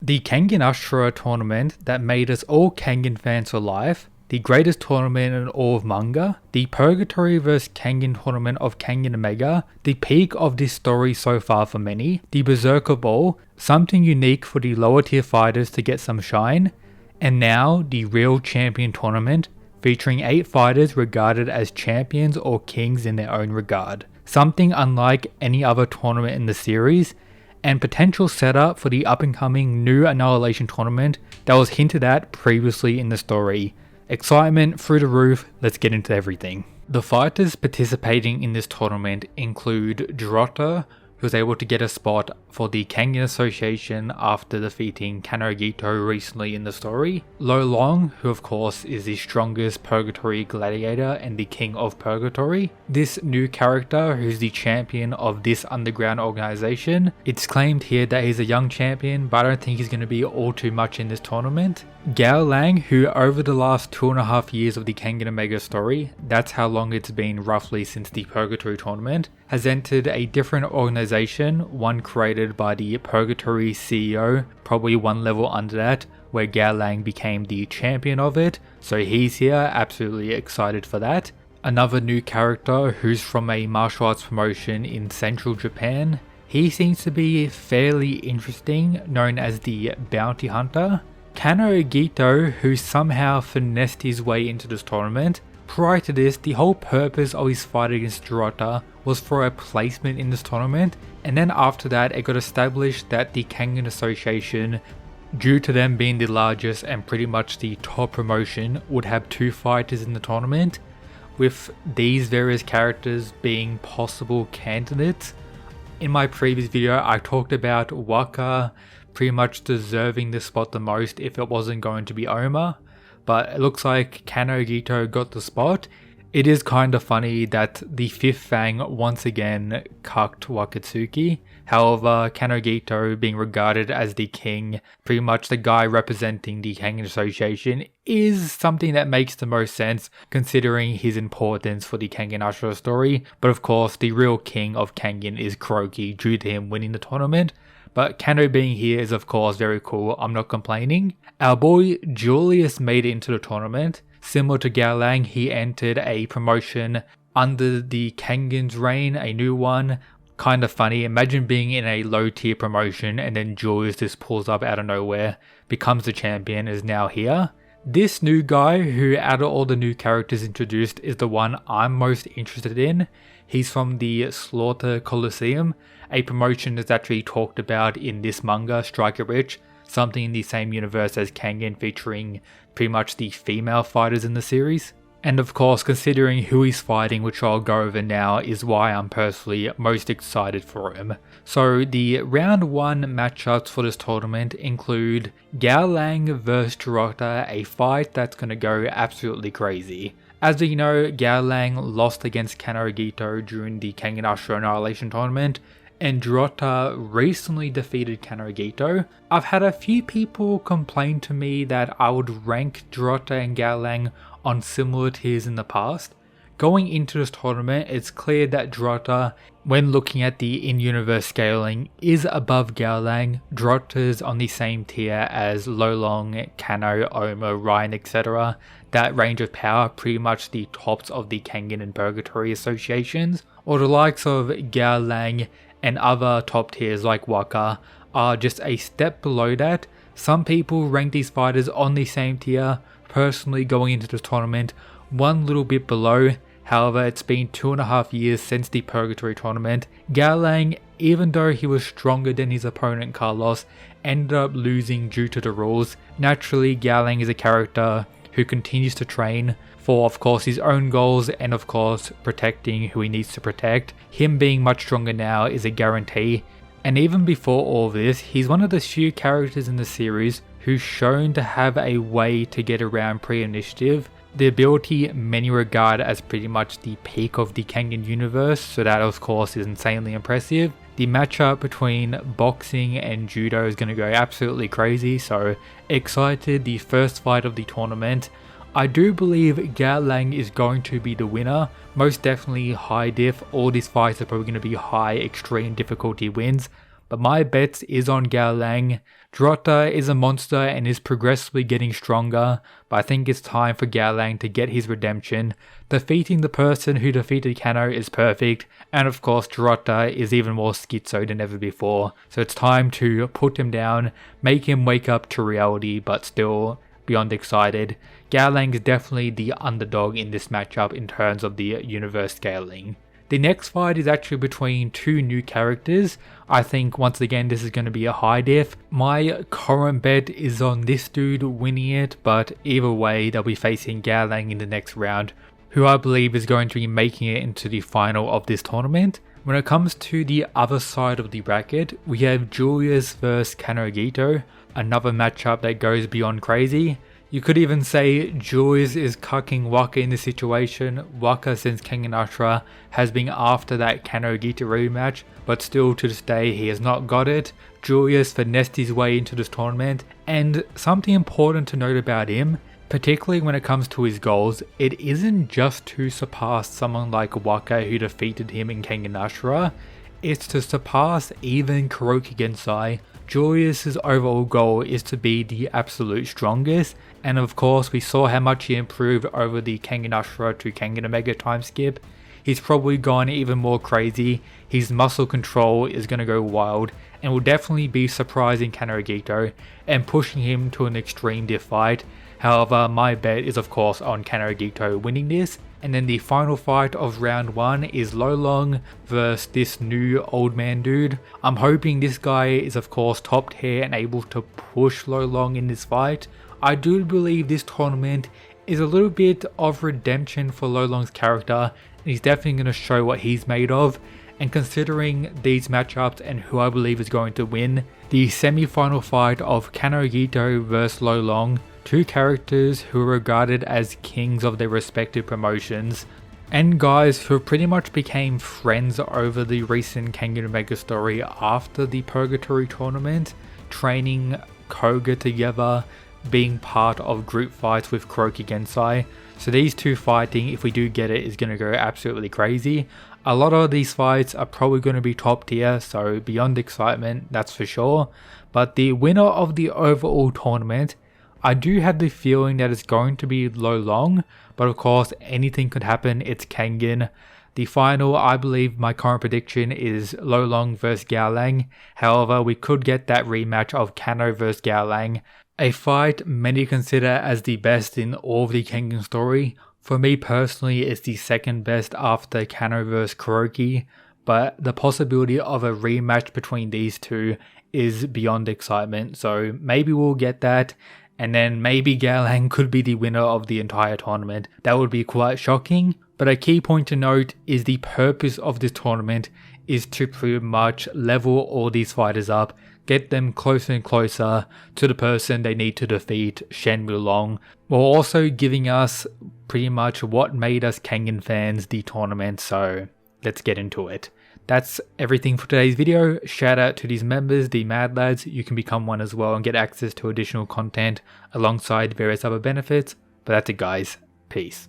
The Kengan Ashura tournament that made us all Kengan fans for life, the greatest tournament in all of manga, the Purgatory vs Kengan tournament of Kengan Omega, the peak of this story so far for many, the Berserker Ball, something unique for the lower tier fighters to get some shine, and now the real champion tournament featuring 8 fighters regarded as champions or kings in their own regard. Something unlike any other tournament in the series, and potential setup for the up and coming new Annihilation tournament that was hinted at previously in the story. Excitement through the roof, let's get into everything. The fighters participating in this tournament include Jirota, who was able to get a spot for the Kengan Association after defeating Kanoh Agito recently in the story. Lo Long, who of course is the strongest Purgatory gladiator and the king of Purgatory. This new character who's the champion of this underground organization. It's claimed here that he's a young champion, but I don't think he's going to be all too much in this tournament. Gaolang, who over the last 2.5 years of the Kengan Omega story, that's how long it's been roughly since the Purgatory tournament, has entered a different organization, one created by the Purgatory CEO, probably one level under that, where Gaolang became the champion of it, so he's here, absolutely excited for that. Another new character who's from a martial arts promotion in central Japan, he seems to be fairly interesting, known as the Bounty Hunter. Kanoh Agito, who somehow finessed his way into this tournament. Prior to this, the whole purpose of his fight against Jirota was for a placement in this tournament, and then after that it got established that the Kengan Association, due to them being the largest and pretty much the top promotion, would have 2 fighters in the tournament, with these various characters being possible candidates. In my previous video I talked about Waka pretty much deserving this spot the most if it wasn't going to be Oma, but it looks like Kanoh Agito got the spot. It is kind of funny that the 5th Fang once again cucked Wakatsuki. However, Kanoh Agito being regarded as the king, pretty much the guy representing the Kengan Association, is something that makes the most sense considering his importance for the Kengan Ashura story. But of course, the real king of Kengan is Kuroki due to him winning the tournament. But Kanoh being here is of course very cool, I'm not complaining. Our boy Julius made it into the tournament. Similar to Gaolang, he entered a promotion under the Kengan's reign, a new one. Kind of funny, imagine being in a low tier promotion and then Julius just pulls up out of nowhere, becomes the champion, is now here. This new guy, who out of all the new characters introduced is the one I'm most interested in. He's from the Slaughter Coliseum, a promotion that's actually talked about in this manga, Strike It Rich, something in the same universe as Kengan, featuring pretty much the female fighters in the series. And of course, considering who he's fighting, which I'll go over now, is why I'm personally most excited for him. So the round 1 matchups for this tournament include Gaolang vs Jirota, a fight that's going to go absolutely crazy. As we know, Gaolang lost against Kanoh Agito during the Kengan Ashura Annihilation tournament, and Jirota recently defeated Kanoh Agito. I've had a few people complain to me that I would rank Jirota and Gaolang on similar tiers in the past. Going into this tournament, it's clear that Jirota, when looking at the in-universe scaling, is above Gaolang. Jirota's on the same tier as Lo Long, Kanoh, Oma, Ryan, etc. That range of power, pretty much the tops of the Kengan and Purgatory associations, or the likes of Gaolang and other top tiers like Waka are just a step below that. Some people rank these fighters on the same tier. Personally, going into this tournament, one little bit below. However, it's been 2.5 years since the Purgatory tournament. Gaolang, even though he was stronger than his opponent Carlos, ended up losing due to the rules. Naturally, Gaolang is a character who continues to train for, of course, his own goals and of course protecting who he needs to protect. Him being much stronger now is a guarantee. And even before all this, he's one of the few characters in the series who's shown to have a way to get around pre-initiative. The ability many regard as pretty much the peak of the Kengan universe, so that of course is insanely impressive. The matchup between boxing and judo is going to go absolutely crazy, so excited. The first fight of the tournament, I do believe Gaolang is going to be the winner. Most definitely high diff. All these fights are probably going to be high extreme difficulty wins. but my bets is on gaolang. Dorota is a monster and is progressively getting stronger, but I think it's time for gaolang to get his redemption. Defeating the person who defeated Kanoh is perfect, and of course Dorota is even more schizo than ever before, so it's time to put him down, make him wake up to reality, but still beyond excited. Gaolang is definitely the underdog in this matchup in terms of the universe scaling. The next fight is actually between two new characters. I think once again this is going to be a high diff. My current bet is on this dude winning it, but either way they'll be facing Gaolang in the next round, who I believe is going to be making it into the final of this tournament. When it comes to the other side of the bracket, we have Julius vs Agito, another matchup that goes beyond crazy. You could even say Julius is cucking Waka in this situation. Waka, since Kengan has been after that Agito rematch, but still to this day he has not got it. Julius finessed his way into this tournament, and something important to note about him, particularly when it comes to his goals, it isn't just to surpass someone like Waka who defeated him in Kengan, it's to surpass even Kuroki Gensai. Julius's overall goal is to be the absolute strongest, and of course we saw how much he improved over the Kengan to Kengan Omega time skip. He's probably gone even more crazy, his muscle control is going to go wild, and will definitely be surprising Agito and pushing him to an extreme diff fight. However, my bet is of course on Agito winning this. And then the final fight of round 1 is Lolong versus this new old man dude. I'm hoping this guy is of course top tier and able to push Lolong in this fight. I do believe this tournament is a little bit of redemption for Lolong's character, and he's definitely going to show what he's made of. And considering these matchups and who I believe is going to win, the semi-final fight of Agito versus Lolong, two characters who are regarded as kings of their respective promotions, and guys who pretty much became friends over the recent Kengan Omega story after the Purgatory tournament, training Koga together, being part of group fights with Kuroki Gensai. So these two fighting, if we do get it, is going to go absolutely crazy. A lot of these fights are probably going to be top tier, so beyond excitement, that's for sure. But the winner of the overall tournament, I do have the feeling that it's going to be Lolong, but of course anything could happen, it's Kengan. The final, I believe my current prediction is Lolong vs gaolang, however we could get that rematch of Kanoh vs gaolang, a fight many consider as the best in all of the Kengan story. For me personally it's the second best after Kanoh vs Kuroki, but the possibility of a rematch between these two is beyond excitement, so maybe we'll get that. And then maybe gaolang could be the winner of the entire tournament. That would be quite shocking. But a key point to note is the purpose of this tournament is to pretty much level all these fighters up, get them closer and closer to the person they need to defeat, Shen Wulong, while also giving us pretty much what made us Kengan fans the tournament. So let's get into it. That's everything for today's video. Shout out to these members, the Mad Lads. You can become one as well and get access to additional content alongside various other benefits. But that's it guys. Peace.